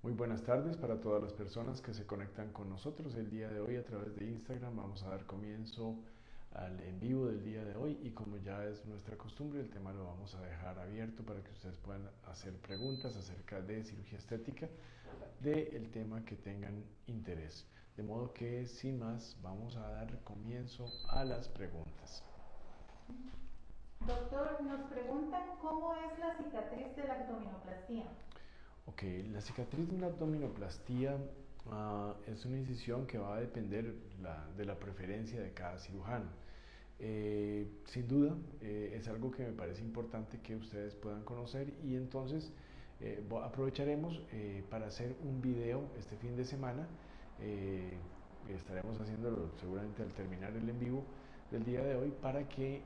Muy buenas tardes para todas las personas que se conectan con nosotros el día de hoy a través de Instagram. Vamos a dar comienzo al en vivo del día de hoy y como ya es nuestra costumbre, el tema lo vamos a dejar abierto para que ustedes puedan hacer preguntas acerca de cirugía estética, del tema que tengan interés. De modo que sin más, vamos a dar comienzo a las preguntas. Doctor, nos preguntan cómo es la cicatriz de la abdominoplastía. Ok, la cicatriz de una abdominoplastía es una incisión que va a depender de la preferencia de cada cirujano. Sin duda, es algo que me parece importante que ustedes puedan conocer y entonces aprovecharemos para hacer un video este fin de semana. eh, Estaremos haciéndolo seguramente al terminar el en vivo del día de hoy para que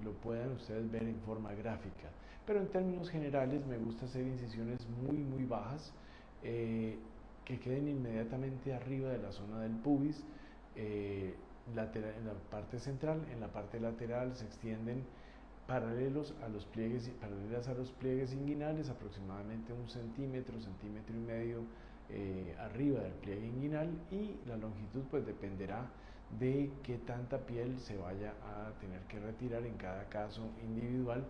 lo puedan ustedes ver en forma gráfica. Pero en términos generales me gusta hacer incisiones muy bajas que queden inmediatamente arriba de la zona del pubis. En la parte central, en la parte lateral se extienden paralelas a los pliegues inguinales, aproximadamente un centímetro, centímetro y medio arriba del pliegue inguinal, y la longitud pues dependerá de qué tanta piel se vaya a tener que retirar en cada caso individual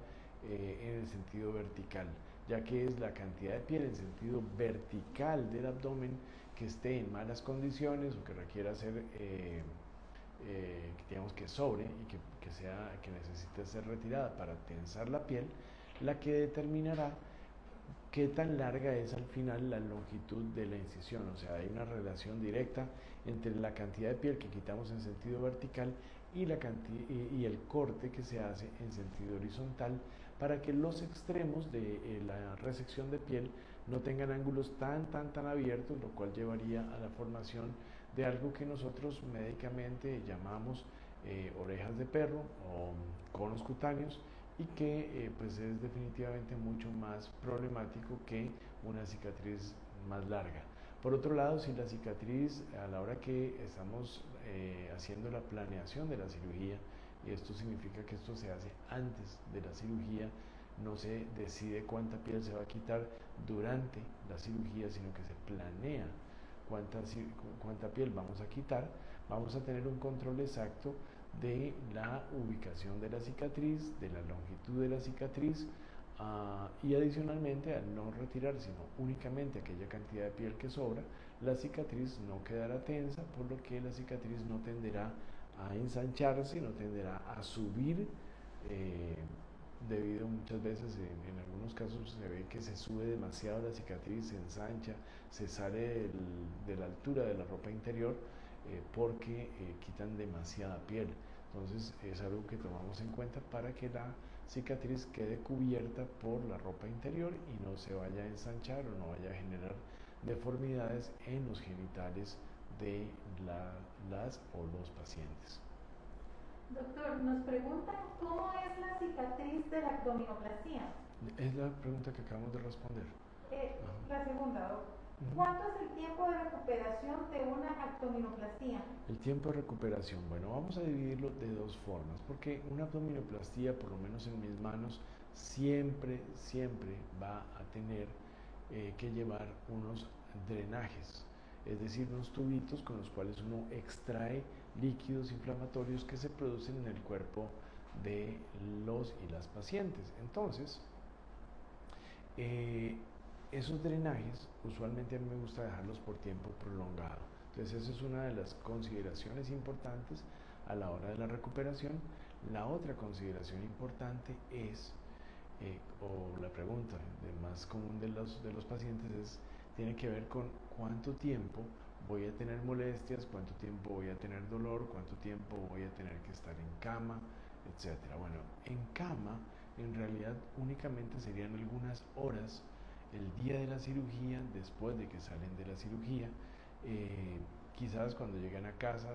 en el sentido vertical, ya que es la cantidad de piel en sentido vertical del abdomen que esté en malas condiciones o que requiera ser digamos que sobre y que necesite ser retirada para tensar la piel, la que determinará qué tan larga es al final la longitud de la incisión. O sea, hay una relación directa entre la cantidad de piel que quitamos en sentido vertical y el corte que se hace en sentido horizontal para que los extremos de la resección de piel no tengan ángulos tan abiertos, lo cual llevaría a la formación de algo que nosotros médicamente llamamos orejas de perro o conos cutáneos, y que pues es definitivamente mucho más problemático que una cicatriz más larga. Por otro lado, si la cicatriz a la hora que estamos haciendo la planeación de la cirugía, y esto significa que esto se hace antes de la cirugía, no se decide cuánta piel se va a quitar durante la cirugía, sino que se planea cuánta, cuánta piel vamos a quitar, vamos a tener un control exacto de la ubicación de la cicatriz, de la longitud de la cicatriz, y adicionalmente al no retirar sino únicamente aquella cantidad de piel que sobra, la cicatriz no quedará tensa, por lo que la cicatriz no tenderá a ensancharse, no tenderá a subir, debido muchas veces en algunos casos se ve que se sube demasiado la cicatriz, se ensancha, se sale de la altura de la ropa interior porque quitan demasiada piel. Entonces es algo que tomamos en cuenta para que la cicatriz quede cubierta por la ropa interior y no se vaya a ensanchar o no vaya a generar deformidades en los genitales de las o los pacientes. Doctor, nos preguntan cómo es la cicatriz de la abdominoplastía. Es la pregunta que acabamos de responder. La segunda, doctor. Ujú. ¿Cuánto es el tiempo de recuperación de una abdominoplastía? El tiempo de recuperación, bueno, vamos a dividirlo de dos formas, porque una abdominoplastía, por lo menos en mis manos, siempre va a tener que llevar unos drenajes, es decir, unos tubitos con los cuales uno extrae líquidos inflamatorios que se producen en el cuerpo de los y las pacientes. Entonces, eh, esos drenajes usualmente a mí me gusta dejarlos por tiempo prolongado. Entonces esa es una de las consideraciones importantes a la hora de la recuperación. La otra consideración importante es, o la pregunta más común de los pacientes es, tiene que ver con cuánto tiempo voy a tener molestias, cuánto tiempo voy a tener dolor, cuánto tiempo voy a tener que estar en cama, etcétera. Bueno, en cama en realidad únicamente serían algunas horas el día de la cirugía, después de que salen de la cirugía. Quizás cuando lleguen a casa,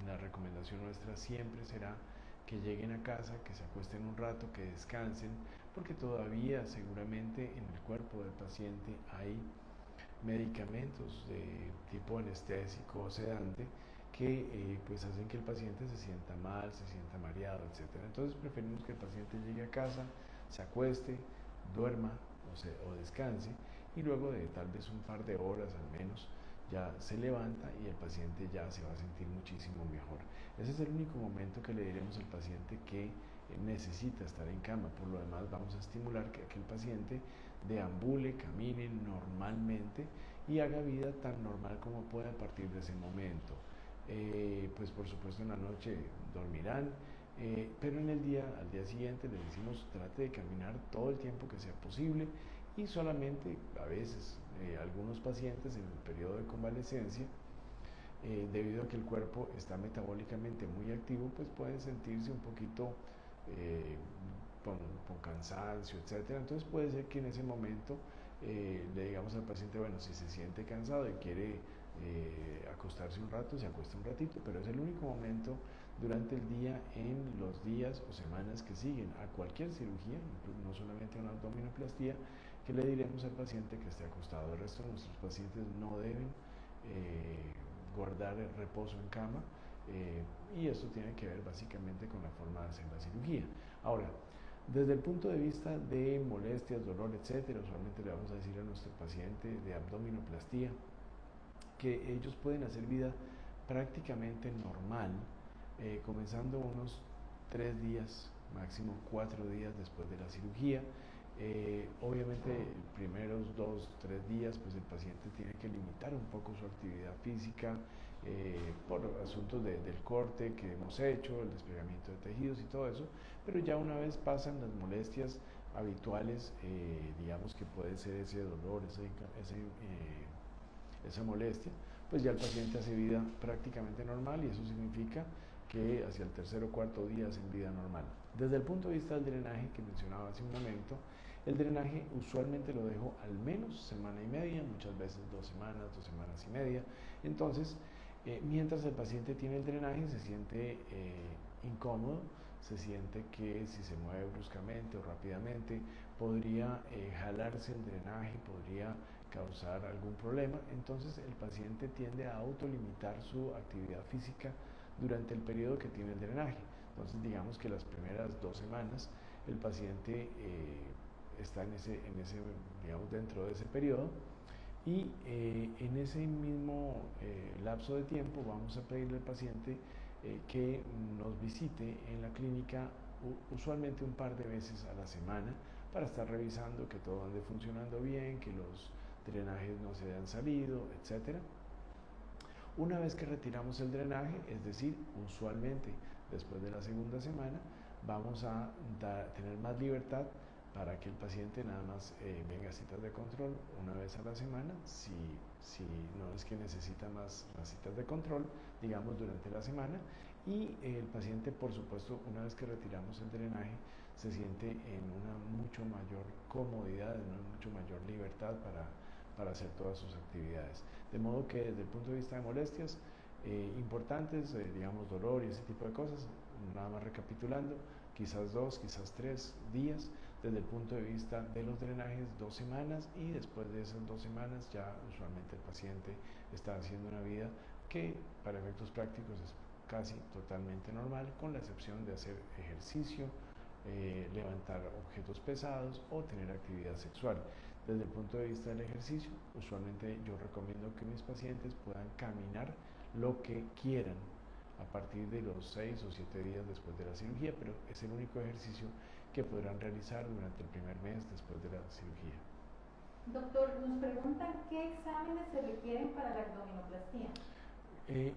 la recomendación nuestra siempre será que lleguen a casa, que se acuesten un rato, que descansen, porque todavía seguramente en el cuerpo del paciente hay medicamentos de tipo anestésico o sedante que pues hacen que el paciente se sienta mal, se sienta mareado, etcétera. Entonces preferimos que el paciente llegue a casa, se acueste, duerma o descanse, y luego de tal vez un par de horas al menos ya se levanta y el paciente ya se va a sentir muchísimo mejor. Ese es el único momento que le diremos al paciente que necesita estar en cama. Por lo demás vamos a estimular que el paciente deambule, camine normalmente y haga vida tan normal como pueda a partir de ese momento. Pues por supuesto en la noche dormirán, pero en el día, al día siguiente les decimos trate de caminar todo el tiempo que sea posible y solamente a veces algunos pacientes en el periodo de convalecencia, debido a que el cuerpo está metabólicamente muy activo, pues pueden sentirse un poquito eh, con cansancio, etcétera. Entonces puede ser que en ese momento le digamos al paciente, bueno, si se siente cansado y quiere acostarse un rato, se acuesta un ratito, pero es el único momento durante el día en los días o semanas que siguen a cualquier cirugía, no solamente a una abdominoplastía, que le diremos al paciente que esté acostado. El resto de nuestros pacientes no deben guardar el reposo en cama, y esto tiene que ver básicamente con la forma de hacer la cirugía. Ahora, desde el punto de vista de molestias, dolor, etcétera, usualmente le vamos a decir a nuestro paciente de abdominoplastía que ellos pueden hacer vida prácticamente normal, comenzando unos 3 días, máximo 4 días después de la cirugía. Obviamente, primeros 2, 3 días, pues el paciente tiene que limitar un poco su actividad física por asuntos del corte que hemos hecho, el desplegamiento de tejidos y todo eso, pero ya una vez pasan las molestias habituales, digamos que puede ser ese dolor, esa molestia, pues ya el paciente hace vida prácticamente normal y eso significa que hacia el tercer o cuarto día hacen vida normal. Desde el punto de vista del drenaje que mencionaba hace un momento, el drenaje usualmente lo dejo al menos semana y media, muchas veces 2 semanas, 2 semanas y media. Entonces, mientras el paciente tiene el drenaje, se siente incómodo, se siente que si se mueve bruscamente o rápidamente podría jalarse el drenaje, podría causar algún problema. Entonces el paciente tiende a autolimitar su actividad física durante el periodo que tiene el drenaje. Entonces digamos que las primeras 2 semanas el paciente está digamos, dentro de ese periodo, y en ese mismo lapso de tiempo vamos a pedirle al paciente que nos visite en la clínica usualmente un par de veces a la semana para estar revisando que todo ande funcionando bien, que los drenajes no se hayan salido, etcétera. Una vez que retiramos el drenaje, es decir, usualmente después de la segunda semana, vamos a tener más libertad para que el paciente nada más venga a citas de control una vez a la semana, si no es que necesita más citas de control, digamos, durante la semana, y el paciente, por supuesto, una vez que retiramos el drenaje, se siente en una mucho mayor comodidad, en una mucho mayor libertad para hacer todas sus actividades. De modo que desde el punto de vista de molestias importantes, digamos dolor y ese tipo de cosas, nada más recapitulando, quizás 2, quizás 3 días. Desde el punto de vista de los drenajes, 2 semanas, y después de esas 2 semanas ya usualmente el paciente está haciendo una vida que para efectos prácticos es casi totalmente normal, con la excepción de hacer ejercicio, levantar objetos pesados o tener actividad sexual. Desde el punto de vista del ejercicio, usualmente yo recomiendo que mis pacientes puedan caminar lo que quieran a partir de los 6 o 7 días después de la cirugía, pero es el único ejercicio que podrán realizar durante el primer mes después de la cirugía. Doctor, nos preguntan qué exámenes se requieren para la abdominoplastía.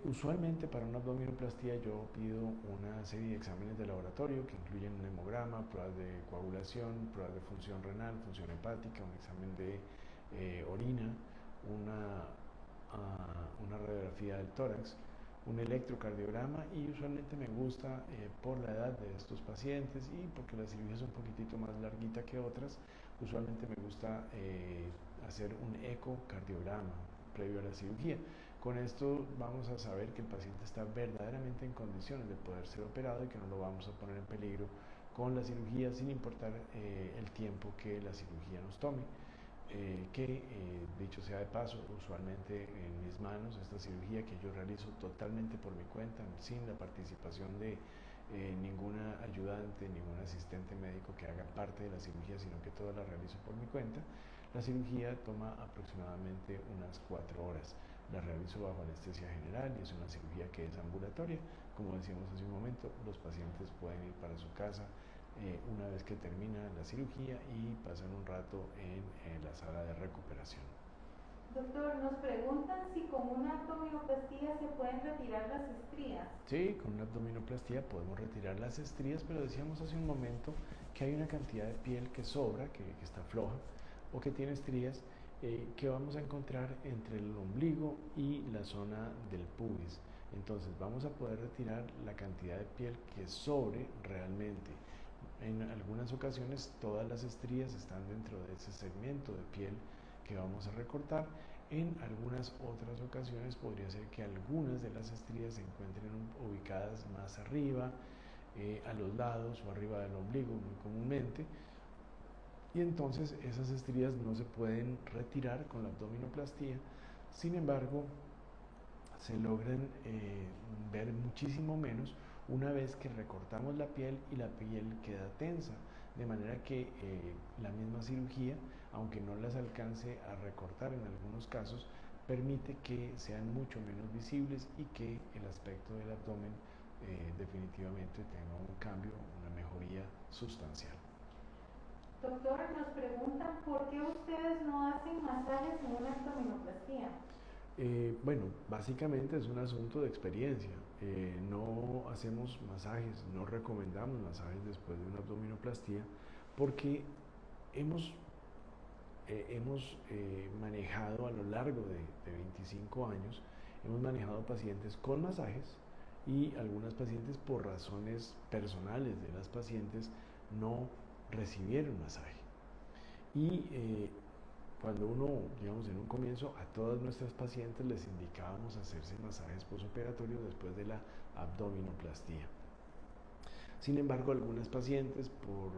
Usualmente para una abdominoplastía yo pido una serie de exámenes de laboratorio que incluyen un hemograma, pruebas de coagulación, pruebas de función renal, función hepática, un examen de orina, una radiografía del tórax, un electrocardiograma, y usualmente me gusta por la edad de estos pacientes y porque la cirugía es un poquitito más larguita que otras, usualmente me gusta hacer un ecocardiograma previo a la cirugía. Con esto vamos a saber que el paciente está verdaderamente en condiciones de poder ser operado y que no lo vamos a poner en peligro con la cirugía, sin importar el tiempo que la cirugía nos tome. Dicho sea de paso, usualmente en mis manos esta cirugía que yo realizo totalmente por mi cuenta, sin la participación de ninguna ayudante, ningún asistente médico que haga parte de la cirugía, sino que toda la realizo por mi cuenta. La cirugía toma aproximadamente unas 4 horas. La realizo bajo anestesia general y es una cirugía que es ambulatoria. Como decíamos hace un momento, los pacientes pueden ir para su casa una vez que termina la cirugía y pasan un rato en la sala de recuperación. Doctor, nos preguntan si con una abdominoplastía se pueden retirar las estrías. Sí, con una abdominoplastía podemos retirar las estrías, pero decíamos hace un momento que hay una cantidad de piel que sobra, que está floja o que tiene estrías, que vamos a encontrar entre el ombligo y la zona del pubis. Entonces vamos a poder retirar la cantidad de piel que sobre realmente. En algunas ocasiones todas las estrías están dentro de ese segmento de piel que vamos a recortar. En algunas otras ocasiones podría ser que algunas de las estrías se encuentren ubicadas más arriba, a los lados o arriba del ombligo muy comúnmente, y entonces esas estrías no se pueden retirar con la abdominoplastía. Sin embargo, se logran ver muchísimo menos una vez que recortamos la piel y la piel queda tensa, de manera que la misma cirugía, aunque no las alcance a recortar en algunos casos, permite que sean mucho menos visibles y que el aspecto del abdomen definitivamente tenga un cambio, una mejoría sustancial. Doctor, nos preguntan por qué ustedes no hacen masajes en una abdominoplastía. Bueno, básicamente es un asunto de experiencia. No hacemos masajes, no recomendamos masajes después de una abdominoplastía porque hemos manejado a lo largo de 25 años, hemos manejado pacientes con masajes y algunas pacientes por razones personales de las pacientes no recibieron masaje. Y cuando uno, digamos, en un comienzo a todas nuestras pacientes les indicábamos hacerse masajes posoperatorios después de la abdominoplastía. Sin embargo, algunas pacientes por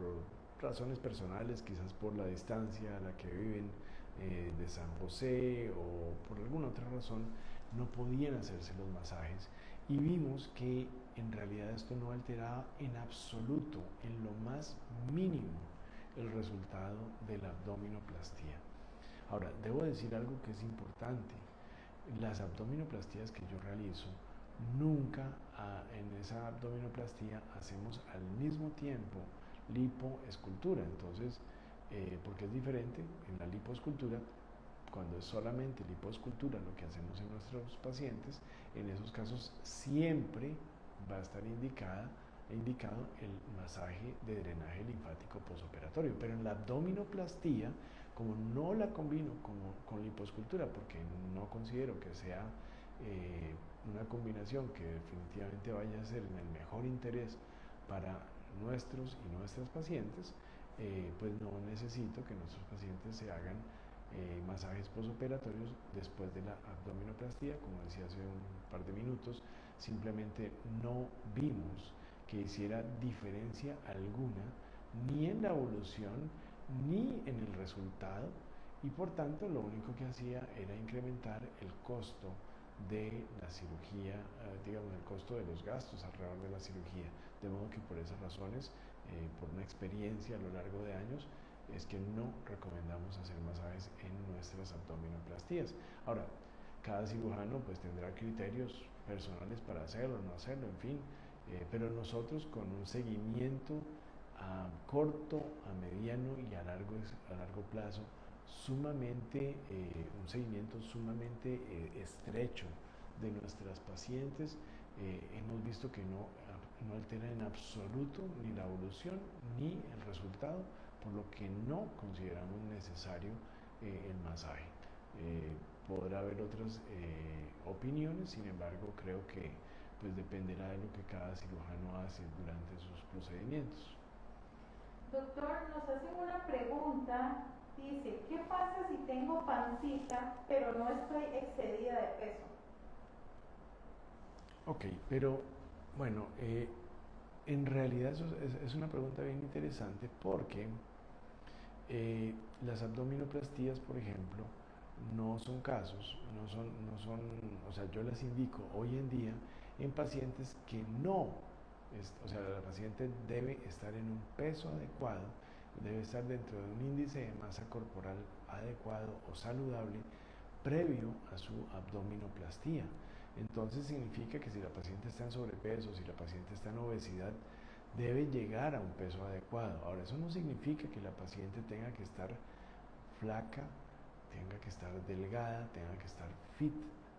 razones personales, quizás por la distancia a la que viven de San José o por alguna otra razón, no podían hacerse los masajes y vimos que en realidad esto no alteraba en absoluto, en lo más mínimo, el resultado de la abdominoplastía. Ahora, debo decir algo que es importante. Las abdominoplastías que yo realizo, nunca en esa abdominoplastía hacemos al mismo tiempo lipoescultura. Entonces, porque es diferente, en la lipoescultura, cuando es solamente lipoescultura lo que hacemos en nuestros pacientes, en esos casos siempre va a estar indicado el masaje de drenaje linfático posoperatorio. Pero en la abdominoplastía, como no la combino con lipoescultura, porque no considero que sea una combinación que definitivamente vaya a ser en el mejor interés para nuestros y nuestras pacientes, pues no necesito que nuestros pacientes se hagan masajes posoperatorios después de la abdominoplastía. Como decía hace un par de minutos, simplemente no vimos que hiciera diferencia alguna ni en la evolución ni en el resultado, y por tanto lo único que hacía era incrementar el costo de la cirugía, digamos el costo de los gastos alrededor de la cirugía, de modo que por esas razones, por una experiencia a lo largo de años, es que no recomendamos hacer masajes en nuestras abdominoplastías. Ahora, cada cirujano pues tendrá criterios personales para hacerlo o no hacerlo, en fin, pero nosotros con un seguimiento a corto, a mediano y a largo plazo, sumamente, un seguimiento sumamente estrecho de nuestras pacientes, hemos visto que no altera en absoluto ni la evolución ni el resultado, por lo que no consideramos necesario el masaje. Podrá haber otras opiniones, sin embargo creo que pues dependerá de lo que cada cirujano hace durante sus procedimientos. Doctor, nos hacen una pregunta, dice, ¿qué pasa si tengo pancita pero no estoy excedida de peso? Ok, pero bueno, en realidad eso es una pregunta bien interesante porque las abdominoplastías, por ejemplo, no son casos, o sea, yo las indico hoy en día en pacientes que no, o sea, la paciente debe estar en un peso adecuado debe estar dentro de un índice de masa corporal adecuado o saludable previo a su abdominoplastía. Entonces significa que si la paciente está en sobrepeso, si la paciente está en obesidad, debe llegar a un peso adecuado. Ahora, eso no significa que la paciente tenga que estar flaca, tenga que estar delgada, tenga que estar fit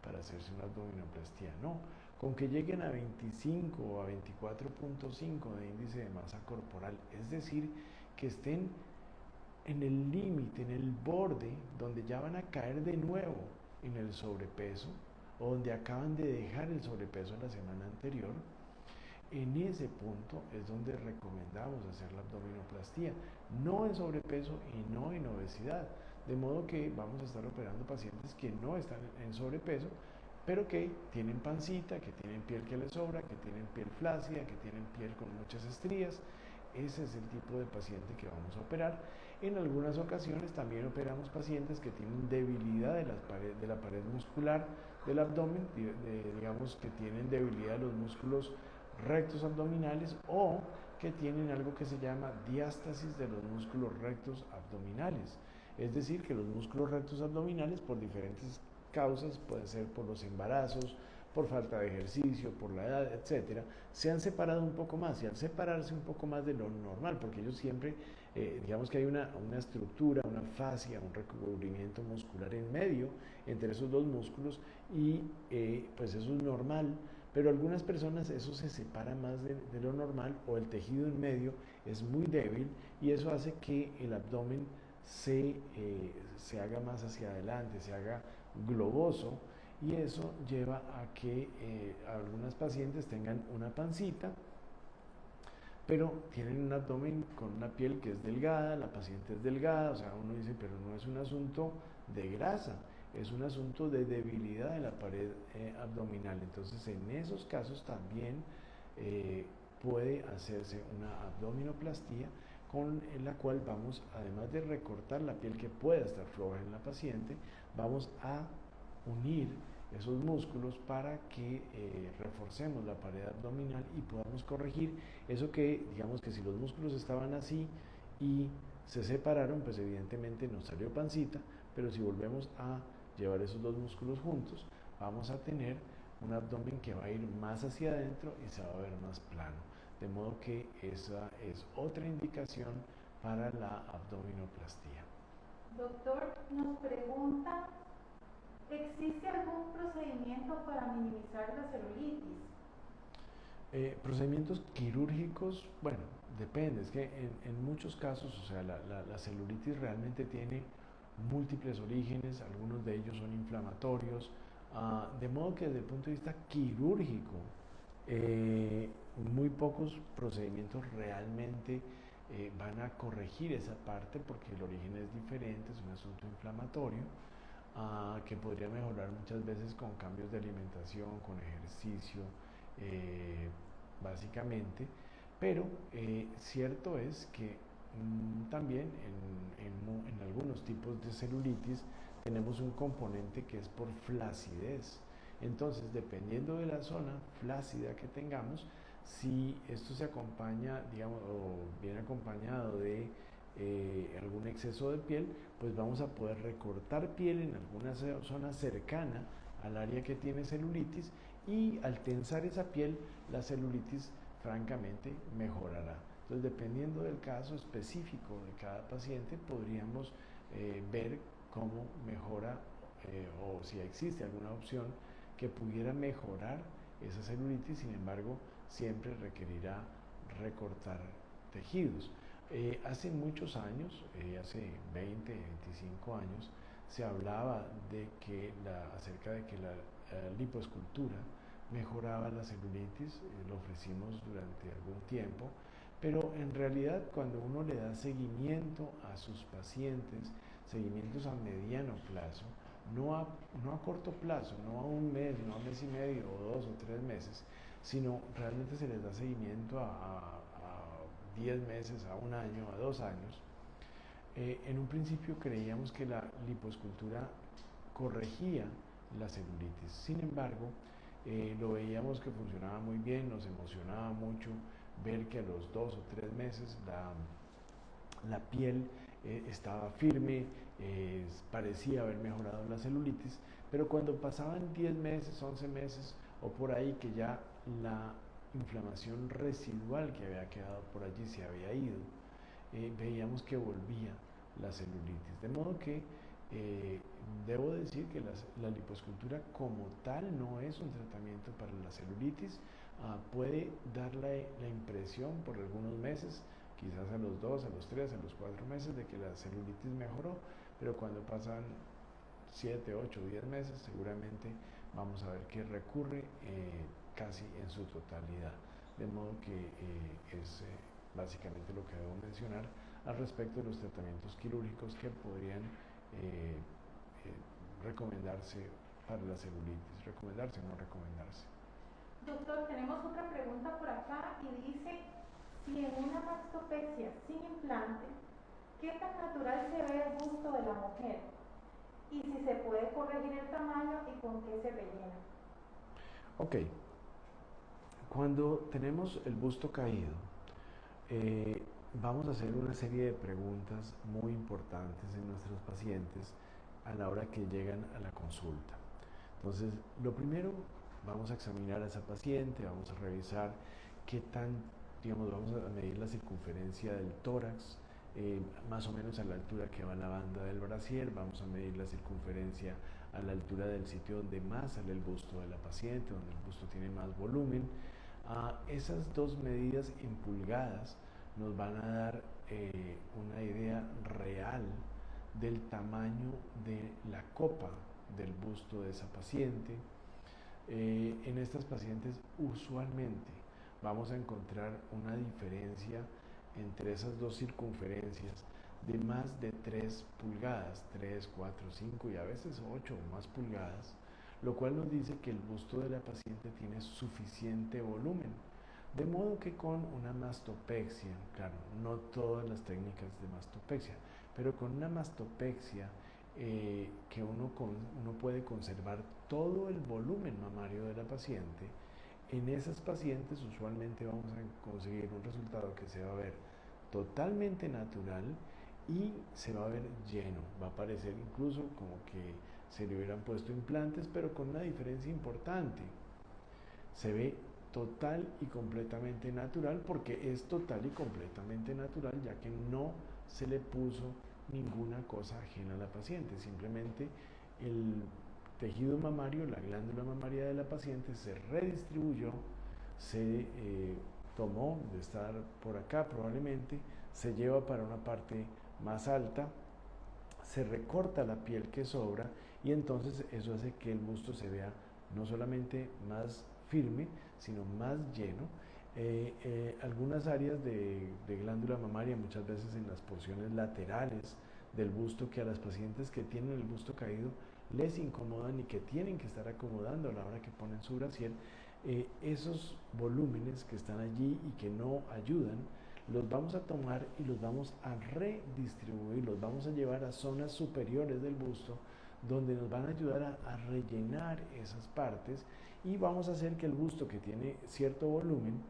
para hacerse una abdominoplastía. No, con que lleguen a 25 o a 24.5 de índice de masa corporal, es decir, que estén en el límite, en el borde, donde ya van a caer de nuevo en el sobrepeso, o donde acaban de dejar el sobrepeso la semana anterior, en ese punto es donde recomendamos hacer la abdominoplastía, no en sobrepeso y no en obesidad, de modo que vamos a estar operando pacientes que no están en sobrepeso, pero que tienen pancita, que tienen piel que les sobra, que tienen piel flácida, que tienen piel con muchas estrías. Ese es el tipo de paciente que vamos a operar. En algunas ocasiones también operamos pacientes que tienen debilidad de la pared muscular del abdomen, digamos que tienen debilidad de los músculos rectos abdominales o que tienen algo que se llama diástasis de los músculos rectos abdominales. Es decir, que los músculos rectos abdominales por diferentes causas, pueden ser por los embarazos, por falta de ejercicio, por la edad, etcétera, se han separado un poco más y al separarse un poco más de lo normal, porque ellos siempre, digamos que hay una estructura, una fascia, un recubrimiento muscular en medio entre esos dos músculos y pues eso es normal, pero algunas personas eso se separa más de lo normal o el tejido en medio es muy débil y eso hace que el abdomen se haga más hacia adelante, se haga globoso y eso lleva a que algunas pacientes tengan una pancita, pero tienen un abdomen con una piel que es delgada, la paciente es delgada, o sea, uno dice, pero no es un asunto de grasa, es un asunto de debilidad de la pared abdominal. Entonces, en esos casos también puede hacerse una abdominoplastía con la cual vamos, además de recortar la piel que pueda estar floja en la paciente, vamos a unir esos músculos para que reforcemos la pared abdominal y podamos corregir eso que, digamos que si los músculos estaban así y se separaron, pues evidentemente nos salió pancita, pero si volvemos a llevar esos dos músculos juntos, vamos a tener un abdomen que va a ir más hacia adentro y se va a ver más plano. De modo que esa es otra indicación para la abdominoplastía. Doctor, nos pregunta, ¿existe algún procedimiento para minimizar la celulitis? Procedimientos quirúrgicos, bueno, depende, es que en muchos casos, o sea, la celulitis realmente tiene múltiples orígenes, algunos de ellos son inflamatorios, de modo que desde el punto de vista quirúrgico, muy pocos procedimientos realmente van a corregir esa parte porque el origen es diferente, es un asunto inflamatorio que podría mejorar muchas veces con cambios de alimentación, con ejercicio, básicamente, pero cierto es que también en algunos tipos de celulitis tenemos un componente que es por flacidez. Entonces, dependiendo de la zona flácida que tengamos, si esto se acompaña, digamos, o viene acompañado de algún exceso de piel, pues vamos a poder recortar piel en alguna zona cercana al área que tiene celulitis y al tensar esa piel, la celulitis francamente mejorará. Entonces, dependiendo del caso específico de cada paciente, podríamos ver cómo mejora o si existe alguna opción que pudiera mejorar esa celulitis, sin embargo, siempre requerirá recortar tejidos. Hace muchos años, hace 20, 25 años, se hablaba acerca de que la lipoescultura mejoraba la celulitis, lo ofrecimos durante algún tiempo, pero en realidad cuando uno le da seguimiento a sus pacientes, seguimientos a mediano plazo, no a corto plazo, no a un mes, no a un mes y medio, o 2 o 3 meses, sino realmente se les da seguimiento a 10 meses, a un año, a 2 años. En un principio creíamos que la lipoescultura corregía la celulitis, sin embargo, lo veíamos que funcionaba muy bien, nos emocionaba mucho ver que a los 2 o 3 meses la piel estaba firme, parecía haber mejorado la celulitis, pero cuando pasaban 10 meses, 11 meses o por ahí que ya la inflamación residual que había quedado por allí se había ido, veíamos que volvía la celulitis. De modo que debo decir que la lipoescultura como tal no es un tratamiento para la celulitis. Puede dar la impresión por algunos meses, quizás a los 2, a los 3, a los 4 meses de que la celulitis mejoró, pero cuando pasan 7, 8, 10 meses seguramente vamos a ver que recurre casi en su totalidad. De modo que es básicamente lo que debo mencionar al respecto de los tratamientos quirúrgicos que podrían recomendarse para la celulitis, recomendarse o no recomendarse. Doctor, tenemos otra pregunta por acá y dice, si en una mastopexia sin implante, ¿qué tan natural se ve el busto de la mujer? Y si se puede corregir el tamaño y con qué se rellena. Ok, cuando tenemos el busto caído, vamos a hacer una serie de preguntas muy importantes en nuestros pacientes a la hora que llegan a la consulta. Entonces, lo primero, vamos a examinar a esa paciente, vamos a revisar qué tan, vamos a medir la circunferencia del tórax, más o menos a la altura que va la banda del brasier, vamos a medir la circunferencia a la altura del sitio donde más sale el busto de la paciente, donde el busto tiene más volumen. Esas dos medidas en pulgadas nos van a dar una idea real del tamaño de la copa del busto de esa paciente. En estas pacientes usualmente vamos a encontrar una diferencia entre esas dos circunferencias de más de 3 pulgadas, 3, 4, 5 y a veces 8 o más pulgadas, lo cual nos dice que el busto de la paciente tiene suficiente volumen. De modo que con una mastopexia, claro, no todas las técnicas de mastopexia, pero con una mastopexia que uno puede conservar todo el volumen mamario de la paciente, en esas pacientes usualmente vamos a conseguir un resultado que se va a ver totalmente natural y se va a ver lleno, va a parecer incluso como que se le hubieran puesto implantes, pero con una diferencia importante. Se ve total y completamente natural porque es total y completamente natural, ya que no se le puso ninguna cosa ajena a la paciente, simplemente el tejido mamario, la glándula mamaria de la paciente se redistribuyó, se tomó de estar por acá probablemente, se lleva para una parte más alta, se recorta la piel que sobra y entonces eso hace que el busto se vea no solamente más firme, sino más lleno. Algunas áreas de glándula mamaria, muchas veces en las porciones laterales del busto, que a las pacientes que tienen el busto caído les incomodan y que tienen que estar acomodando a la hora que ponen su brasier, esos volúmenes que están allí y que no ayudan, los vamos a tomar y los vamos a redistribuir, los vamos a llevar a zonas superiores del busto donde nos van a ayudar a rellenar esas partes y vamos a hacer que el busto, que tiene cierto volumen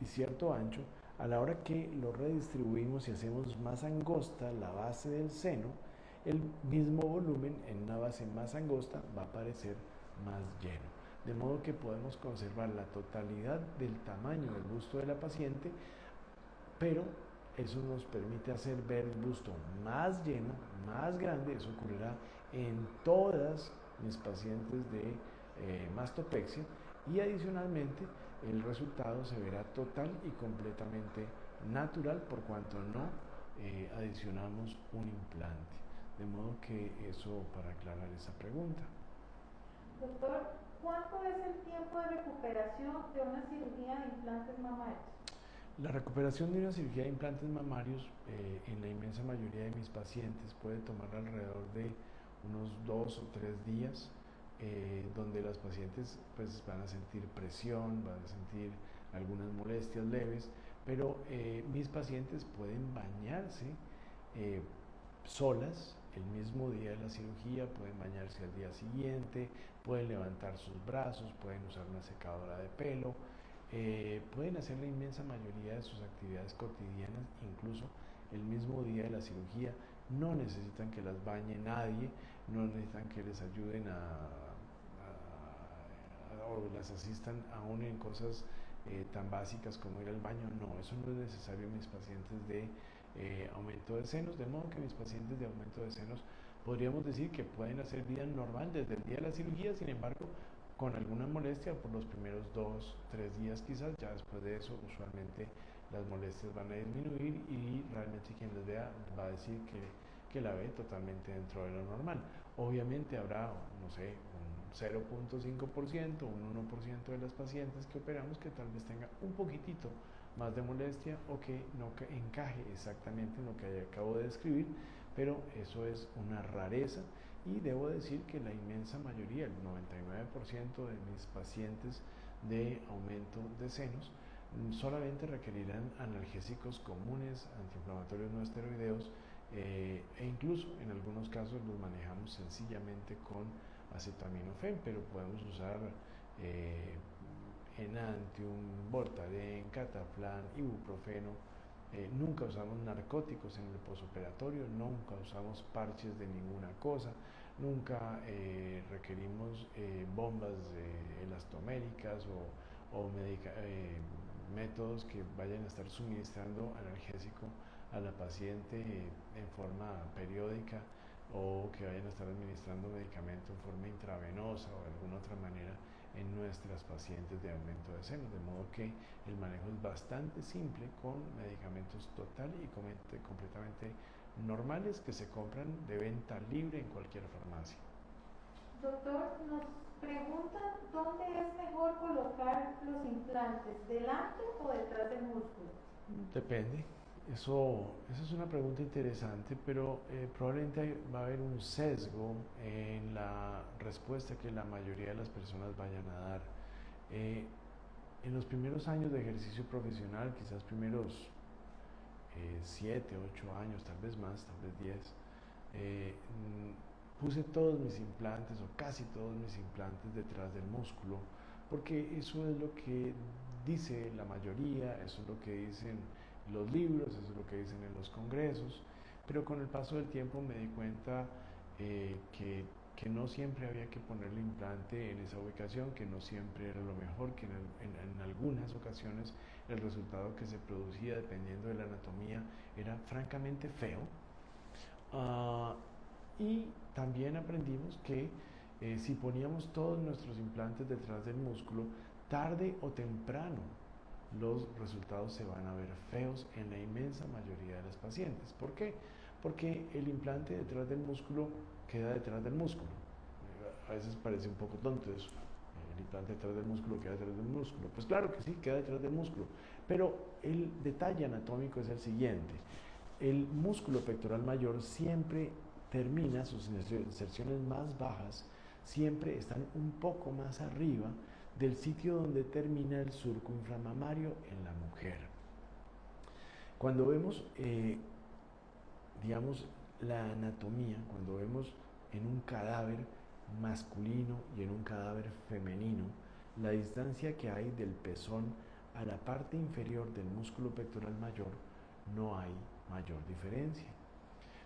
y cierto ancho, a la hora que lo redistribuimos y hacemos más angosta la base del seno, el mismo volumen en una base más angosta va a parecer más lleno. De modo que podemos conservar la totalidad del tamaño del busto de la paciente, pero eso nos permite hacer ver el busto más lleno, más grande. Eso ocurrirá en todas mis pacientes de mastopexia y adicionalmente el resultado se verá total y completamente natural por cuanto no adicionamos un implante. De modo que eso para aclarar esa pregunta. Doctor, ¿cuánto es el tiempo de recuperación de una cirugía de implantes mamarios? La recuperación de una cirugía de implantes mamarios en la inmensa mayoría de mis pacientes puede tomar alrededor de unos 2 o 3 días, donde las pacientes pues van a sentir presión, van a sentir algunas molestias leves, pero mis pacientes pueden bañarse solas el mismo día de la cirugía, pueden bañarse al día siguiente, pueden levantar sus brazos, pueden usar una secadora de pelo, pueden hacer la inmensa mayoría de sus actividades cotidianas, incluso el mismo día de la cirugía, no necesitan que las bañe nadie, no necesitan que les ayuden o las asistan aún en cosas tan básicas como ir al baño. No, eso no es necesario en mis pacientes de aumento de senos, de modo que mis pacientes de aumento de senos podríamos decir que pueden hacer vida normal desde el día de la cirugía, sin embargo, con alguna molestia por los primeros 2-3 días quizás, ya después de eso usualmente las molestias van a disminuir y realmente quien les vea va a decir que la ve totalmente dentro de lo normal. Obviamente habrá, no sé, un 0.5%, un 1% de las pacientes que operamos que tal vez tenga un poquitito más de molestia o que no encaje exactamente en lo que acabo de describir, pero eso es una rareza y debo decir que la inmensa mayoría, el 99% de mis pacientes de aumento de senos solamente requerirán analgésicos comunes, antiinflamatorios no esteroideos e incluso en algunos casos los manejamos sencillamente con acetaminofén, pero podemos usar Enantium, Voltaren, Cataplan, ibuprofeno. Nunca usamos narcóticos en el posoperatorio, nunca usamos parches de ninguna cosa, nunca requerimos bombas elastoméricas o métodos que vayan a estar suministrando analgésico a la paciente en forma periódica o que vayan a estar administrando medicamento en forma intravenosa o de alguna otra manera en nuestras pacientes de aumento de senos, de modo que el manejo es bastante simple con medicamentos total y completamente normales que se compran de venta libre en cualquier farmacia. Doctor, nos preguntan dónde es mejor colocar los implantes, delante o detrás del músculo. Depende. Esa es una pregunta interesante, pero probablemente va a haber un sesgo en la respuesta que la mayoría de las personas vayan a dar. En los primeros años de ejercicio profesional, quizás primeros 7, 8 años, tal vez más, tal vez 10, puse todos mis implantes o casi todos mis implantes detrás del músculo, porque eso es lo que dice la mayoría, eso es lo que dicen los libros, eso es lo que dicen en los congresos, pero con el paso del tiempo me di cuenta que no siempre había que poner el implante en esa ubicación, que no siempre era lo mejor, que en algunas ocasiones el resultado que se producía dependiendo de la anatomía era francamente feo. Y también aprendimos que si poníamos todos nuestros implantes detrás del músculo, tarde o temprano los resultados se van a ver feos en la inmensa mayoría de las pacientes. ¿Por qué? Porque el implante detrás del músculo queda detrás del músculo. A veces parece un poco tonto eso. El implante detrás del músculo queda detrás del músculo. Pues claro que sí, queda detrás del músculo. Pero el detalle anatómico es el siguiente. El músculo pectoral mayor siempre termina, sus inserciones más bajas siempre están un poco más arriba del sitio donde termina el surco inframamario en la mujer. Cuando vemos, digamos, la anatomía, cuando vemos en un cadáver masculino y en un cadáver femenino, la distancia que hay del pezón a la parte inferior del músculo pectoral mayor, no hay mayor diferencia.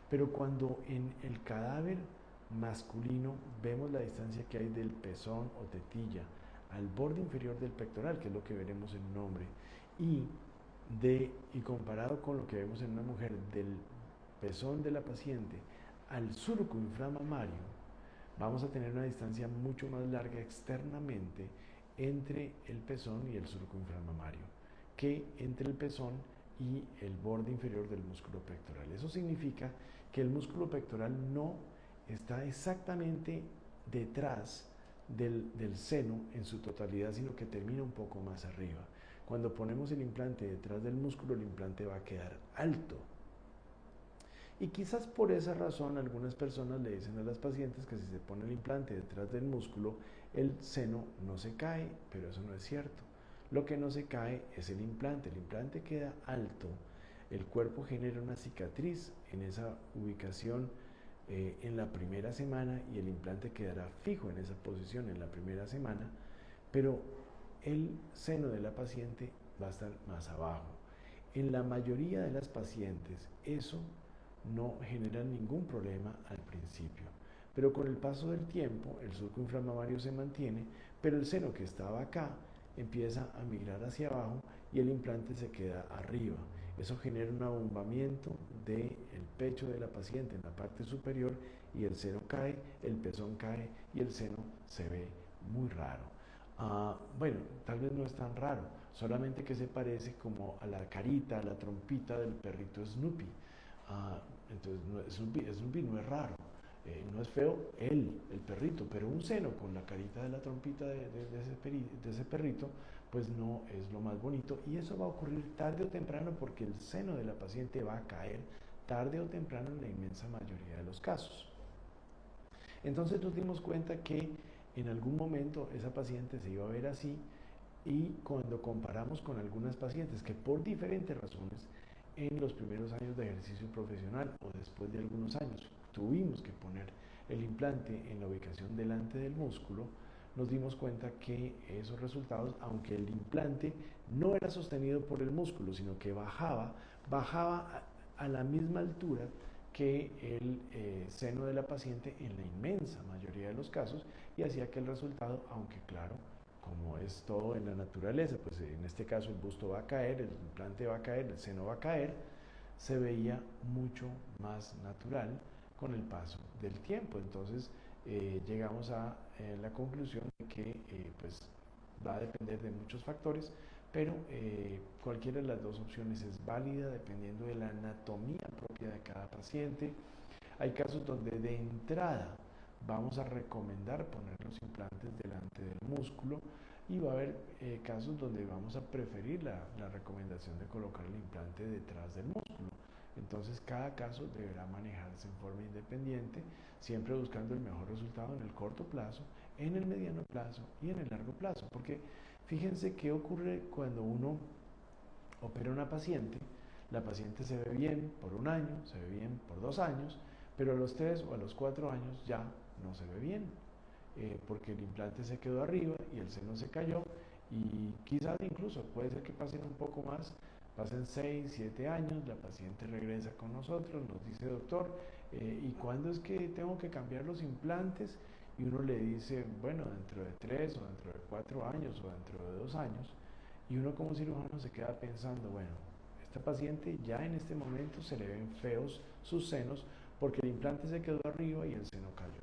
Pero cuando en el cadáver masculino vemos la distancia que hay del pezón o tetilla al borde inferior del pectoral, que es lo que veremos en un hombre, y comparado con lo que vemos en una mujer, del pezón de la paciente al surco inframamario, vamos a tener una distancia mucho más larga externamente entre el pezón y el surco inframamario que entre el pezón y el borde inferior del músculo pectoral. Eso significa que el músculo pectoral no está exactamente detrás del seno en su totalidad, sino que termina un poco más arriba. Cuando ponemos el implante detrás del músculo, el implante va a quedar alto. Y quizás por esa razón algunas personas le dicen a las pacientes que si se pone el implante detrás del músculo, el seno no se cae, pero eso no es cierto. Lo que no se cae es el implante queda alto, el cuerpo genera una cicatriz en esa ubicación en la primera semana y el implante quedará fijo en esa posición en la primera semana, pero el seno de la paciente va a estar más abajo. En la mayoría de las pacientes eso no genera ningún problema al principio, pero con el paso del tiempo el surco inflamatorio se mantiene, pero el seno que estaba acá empieza a migrar hacia abajo y el implante se queda arriba. Eso genera un abombamiento del pecho de la paciente en la parte superior y el seno cae, el pezón cae y el seno se ve muy raro. Bueno, tal vez no es tan raro, solamente que se parece como a la carita, a la trompita del perrito Snoopy. Entonces, Snoopy no es raro, no es feo el perrito, pero un seno con la carita de la trompita de ese perrito, pues no es lo más bonito. Y eso va a ocurrir tarde o temprano porque el seno de la paciente va a caer tarde o temprano en la inmensa mayoría de los casos. Entonces nos dimos cuenta que en algún momento esa paciente se iba a ver así y cuando comparamos con algunas pacientes que por diferentes razones en los primeros años de ejercicio profesional o después de algunos años tuvimos que poner el implante en la ubicación delante del músculo, nos dimos cuenta que esos resultados, aunque el implante no era sostenido por el músculo, sino que bajaba a la misma altura que el seno de la paciente en la inmensa mayoría de los casos y hacía que el resultado, aunque claro, como es todo en la naturaleza, pues en este caso el busto va a caer, el implante va a caer, el seno va a caer, se veía mucho más natural con el paso del tiempo. Entonces llegamos a la conclusión de que pues va a depender de muchos factores, pero cualquiera de las dos opciones es válida dependiendo de la anatomía propia de cada paciente. Hay casos donde de entrada vamos a recomendar poner los implantes delante del músculo y va a haber casos donde vamos a preferir la recomendación de colocar el implante detrás del músculo. Entonces cada caso deberá manejarse en forma independiente, siempre buscando el mejor resultado en el corto plazo, en el mediano plazo y en el largo plazo. Porque fíjense qué ocurre cuando uno opera a una paciente, la paciente se ve bien por un año, se ve bien por 2 años, pero a los 3 o a los 4 años ya no se ve bien, porque el implante se quedó arriba y el seno se cayó y quizás incluso puede ser que pasen un poco más, pasen 6, 7 años, la paciente regresa con nosotros, nos dice doctor, ¿y cuándo es que tengo que cambiar los implantes? Y uno le dice, bueno, dentro de 3 o dentro de 4 años o dentro de 2 años, y uno como cirujano se queda pensando, bueno, esta paciente ya en este momento se le ven feos sus senos porque el implante se quedó arriba y el seno cayó.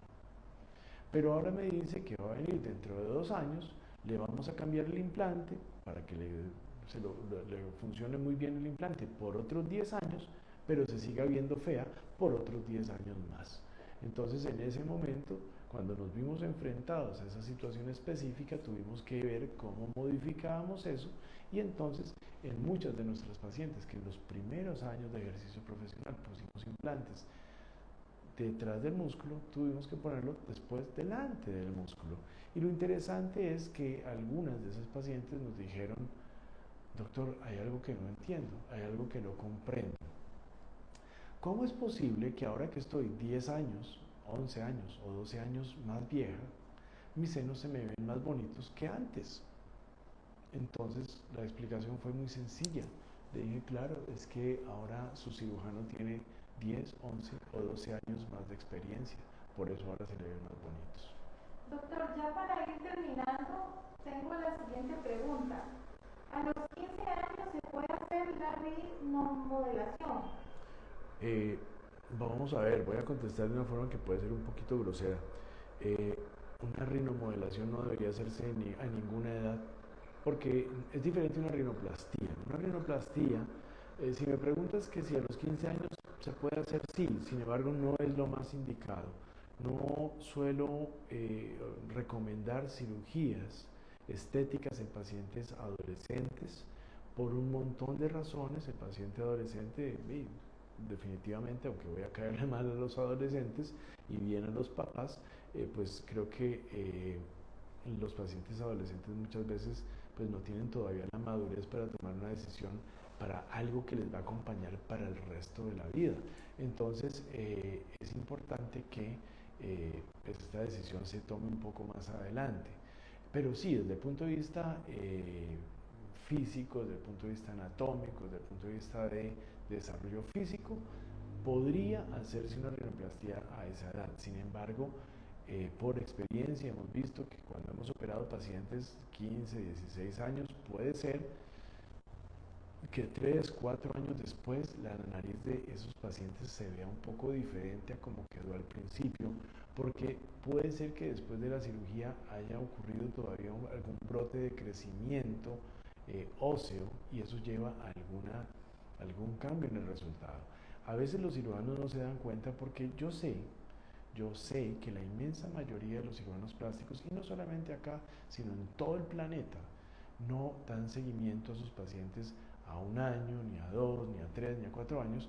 Pero ahora me dice que va a venir dentro de 2 años, le vamos a cambiar el implante para que le funcione muy bien el implante por otros 10 años, pero se siga viendo fea por otros 10 años más. Entonces en ese momento, cuando nos vimos enfrentados a esa situación específica, tuvimos que ver cómo modificábamos eso y entonces en muchas de nuestras pacientes que en los primeros años de ejercicio profesional pusimos implantes detrás del músculo, tuvimos que ponerlo después delante del músculo. Y lo interesante es que algunas de esas pacientes nos dijeron, doctor, hay algo que no entiendo, hay algo que no comprendo. ¿Cómo es posible que ahora que estoy 10 años, 11 años o 12 años más vieja, mis senos se me ven más bonitos que antes? Entonces la explicación fue muy sencilla. Le dije, claro, es que ahora su cirujano tiene 10, 11 o 12 años más de experiencia, por eso ahora se le ven más bonitos. Doctor, ya para ir terminando, tengo la siguiente pregunta. ¿A los 15 años se puede hacer la rinomodelación? Eh, Vamos a ver, voy a contestar de una forma que puede ser un poquito grosera. Eh, una rinomodelación no debería hacerse a ninguna edad porque es diferente a una rinoplastía. Una rinoplastía, si me preguntas que si a los 15 años se puede hacer, sí, sin embargo no es lo más indicado. No suelo recomendar cirugías estéticas en pacientes adolescentes por un montón de razones. El paciente adolescente, definitivamente, aunque voy a caerle mal a los adolescentes y bien a los papás, pues creo que los pacientes adolescentes muchas veces pues no tienen todavía la madurez para tomar una decisión para algo que les va a acompañar para el resto de la vida. Entonces es importante que pues esta decisión se tome un poco más adelante. Pero sí, desde el punto de vista físico, desde el punto de vista anatómico, desde el punto de vista de desarrollo físico, podría hacerse una rinoplastía a esa edad. Sin embargo, por experiencia hemos visto que cuando hemos operado pacientes 15, 16 años, puede ser que 3, 4 años después la nariz de esos pacientes se vea un poco diferente a como quedó al principio, porque puede ser que después de la cirugía haya ocurrido todavía algún brote de crecimiento óseo, y eso lleva a algún cambio en el resultado. A veces los cirujanos no se dan cuenta, porque yo sé que la inmensa mayoría de los cirujanos plásticos, y no solamente acá, sino en todo el planeta, no dan seguimiento a sus pacientes a 1 año, ni a 2, ni a 3, ni a 4 años,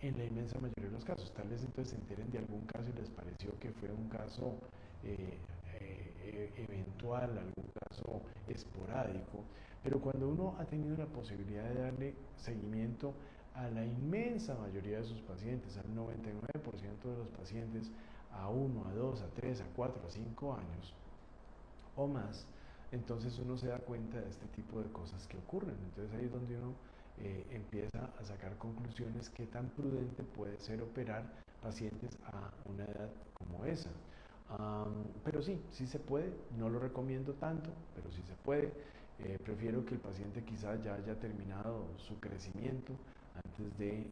en la inmensa mayoría de los casos. Tal vez entonces se enteren de algún caso y les pareció que fue un caso eventual, algún caso esporádico, pero cuando uno ha tenido la posibilidad de darle seguimiento a la inmensa mayoría de sus pacientes, al 99% de los pacientes, a 1, a 2, a 3, a 4, a 5 años o más, entonces uno se da cuenta de este tipo de cosas que ocurren. Entonces ahí es donde uno empieza a sacar conclusiones: qué tan prudente puede ser operar pacientes a una edad como esa. Pero sí se puede. No lo recomiendo tanto, pero sí se puede. Prefiero que el paciente quizás ya haya terminado su crecimiento antes de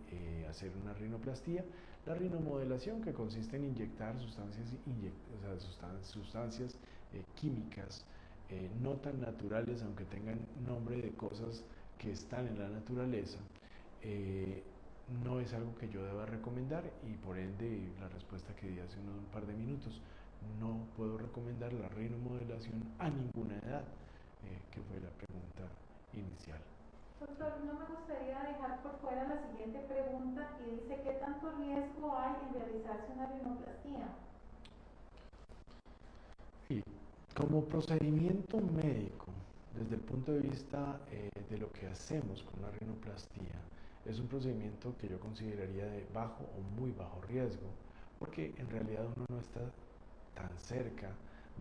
hacer una rinoplastía. La rinomodelación, que consiste en inyectar sustancias químicas no tan naturales, aunque tengan nombre de cosas que están en la naturaleza, no es algo que yo deba recomendar, y por ende la respuesta que di hace un par de minutos: no puedo recomendar la rinomodelación a ninguna edad, que fue la pregunta inicial. Doctor, no me gustaría dejar por fuera la siguiente pregunta, y dice: ¿qué tanto riesgo hay en realizarse una rinoplastía? Sí, como procedimiento médico, desde el punto de vista de lo que hacemos con la rinoplastía, es un procedimiento que yo consideraría de bajo o muy bajo riesgo, porque en realidad uno no está tan cerca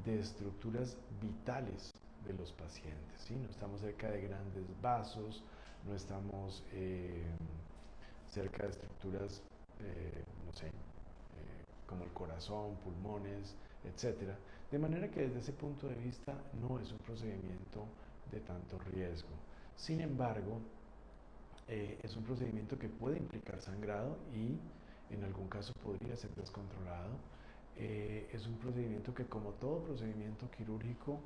de estructuras vitales de los pacientes, ¿sí? No estamos cerca de grandes vasos, no estamos cerca de estructuras, no sé, como el corazón, pulmones, etcétera. De manera que desde ese punto de vista no es un procedimiento de tanto riesgo. Sin embargo, es un procedimiento que puede implicar sangrado y en algún caso podría ser descontrolado. Es un procedimiento que, como todo procedimiento quirúrgico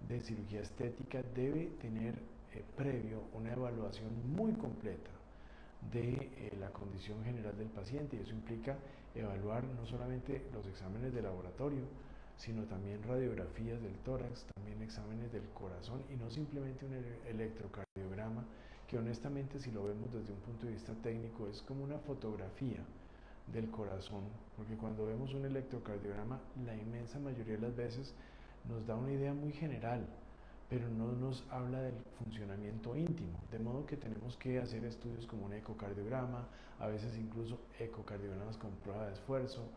de cirugía estética, debe tener previo una evaluación muy completa de la condición general del paciente, y eso implica evaluar no solamente los exámenes de laboratorio, sino también radiografías del tórax, también exámenes del corazón, y no simplemente un electrocardiograma, que honestamente, si lo vemos desde un punto de vista técnico, es como una fotografía del corazón, porque cuando vemos un electrocardiograma, la inmensa mayoría de las veces nos da una idea muy general, pero no nos habla del funcionamiento íntimo, de modo que tenemos que hacer estudios como un ecocardiograma, a veces incluso ecocardiogramas con prueba de esfuerzo,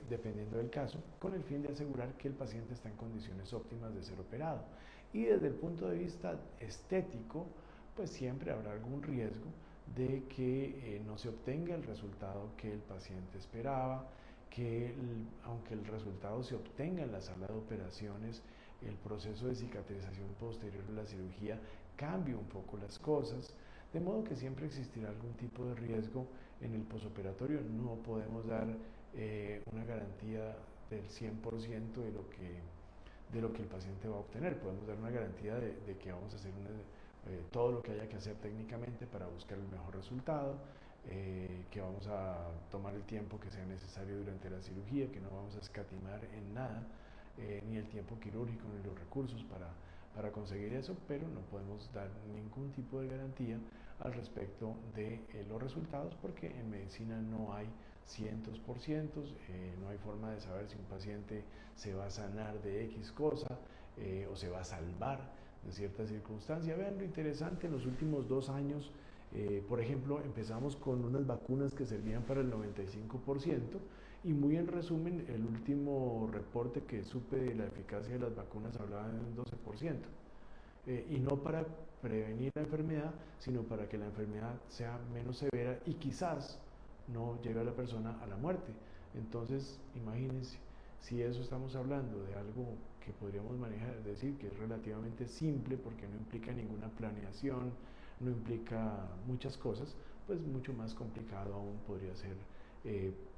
dependiendo del caso, con el fin de asegurar que el paciente está en condiciones óptimas de ser operado. Y desde el punto de vista estético, pues siempre habrá algún riesgo de que no se obtenga el resultado que el paciente esperaba, que aunque el resultado se obtenga en la sala de operaciones, el proceso de cicatrización posterior de la cirugía cambia un poco las cosas, de modo que siempre existirá algún tipo de riesgo en el posoperatorio. No podemos dar una garantía del 100% de lo que el paciente va a obtener. Podemos dar una garantía de que vamos a hacer todo lo que haya que hacer técnicamente para buscar el mejor resultado, que vamos a tomar el tiempo que sea necesario durante la cirugía, que no vamos a escatimar en nada, ni el tiempo quirúrgico ni los recursos para conseguir eso, pero no podemos dar ningún tipo de garantía al respecto de los resultados, porque en medicina no hay cientos por cientos, no hay forma de saber si un paciente se va a sanar de X cosa o se va a salvar de cierta circunstancia. Vean lo interesante: en los últimos 2 años, por ejemplo, empezamos con unas vacunas que servían para el 95%, y muy en resumen, el último reporte que supe de la eficacia de las vacunas hablaba de un 12%. y no para prevenir la enfermedad, sino para que la enfermedad sea menos severa y quizás no lleve a la persona a la muerte. Entonces, imagínense, si eso estamos hablando de algo que podríamos manejar, es decir, que es relativamente simple porque no implica ninguna planeación, no implica muchas cosas, pues mucho más complicado aún podría ser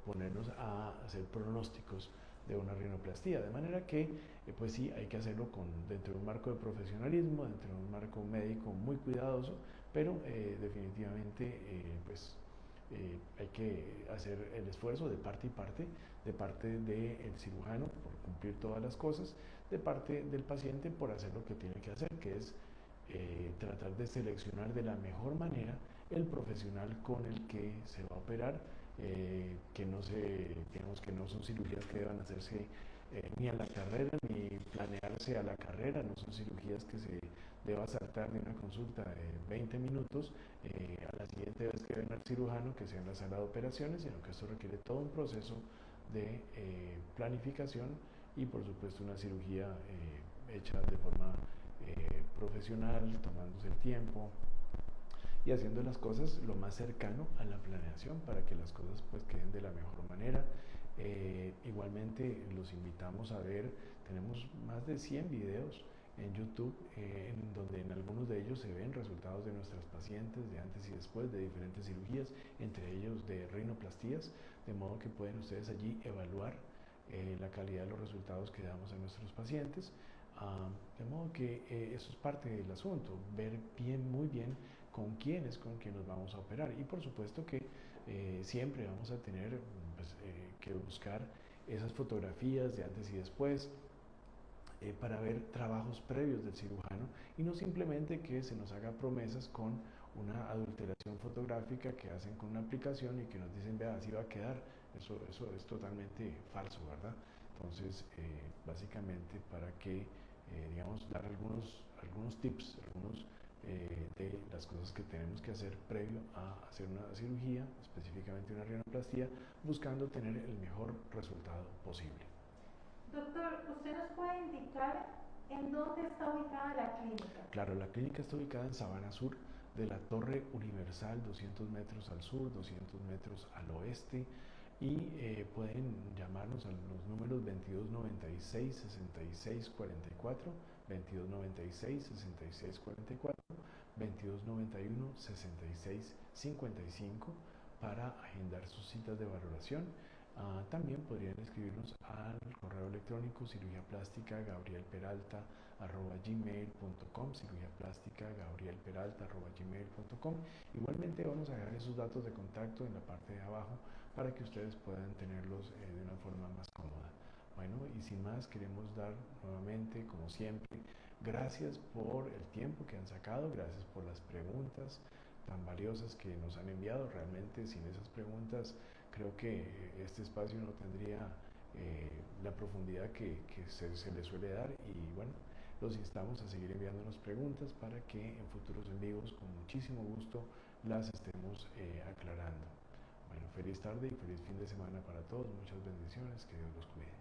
ponernos a hacer pronósticos de una rinoplastía, de manera que pues sí, hay que hacerlo dentro de un marco de profesionalismo, dentro de un marco médico muy cuidadoso, pero definitivamente hay que hacer el esfuerzo de parte y parte, de parte del cirujano por cumplir todas las cosas, de parte del paciente por hacer lo que tiene que hacer, que es tratar de seleccionar de la mejor manera el profesional con el que se va a operar, digamos que no son cirugías que deban hacerse ni a la carrera, ni planearse a la carrera, no son cirugías que se deba saltar de una consulta de 20 minutos a la siguiente vez que venga el cirujano, que sea en la sala de operaciones, sino que esto requiere todo un proceso de planificación y por supuesto una cirugía hecha de forma profesional, tomándose el tiempo y haciendo las cosas lo más cercano a la planeación para que las cosas pues queden de la mejor manera. Igualmente los invitamos a ver, tenemos más de 100 videos en YouTube, en donde en algunos de ellos se ven resultados de nuestras pacientes de antes y después de diferentes cirugías, entre ellos de rinoplastías, de modo que pueden ustedes allí evaluar la calidad de los resultados que damos a nuestros pacientes. De modo que eso es parte del asunto, ver bien, muy bien con quién nos vamos a operar. Y por supuesto que siempre vamos a tener pues, que buscar esas fotografías de antes y después, para ver trabajos previos del cirujano y no simplemente que se nos haga promesas con una adulteración fotográfica que hacen con una aplicación y que nos dicen, vea, así va a quedar. Eso es totalmente falso, ¿verdad? Entonces, básicamente para que, digamos, dar algunos tips, de las cosas que tenemos que hacer previo a hacer una cirugía, específicamente una rinoplastía, buscando tener el mejor resultado posible. Doctor, ¿usted nos puede indicar en dónde está ubicada la clínica? Claro, la clínica está ubicada en Sabana Sur de la Torre Universal, 200 metros al sur, 200 metros al oeste, y pueden llamarnos a los números 2296-6644, 2296-6644, 2291-6655 para agendar sus citas de valoración. También podrían escribirnos al correo electrónico cirugiaplástica@gmail.com, cirugiaplástica@gmail.com. Igualmente vamos a dejar esos datos de contacto en la parte de abajo para que ustedes puedan tenerlos de una forma más cómoda. Bueno, y sin más, queremos dar nuevamente, como siempre, gracias por el tiempo que han sacado, gracias por las preguntas tan valiosas que nos han enviado. Realmente sin esas preguntas creo que este espacio no tendría la profundidad que se le suele dar, y bueno, los instamos a seguir enviándonos preguntas para que en futuros en vivos con muchísimo gusto las estemos aclarando. Bueno, feliz tarde y feliz fin de semana para todos, muchas bendiciones, que Dios los cuide.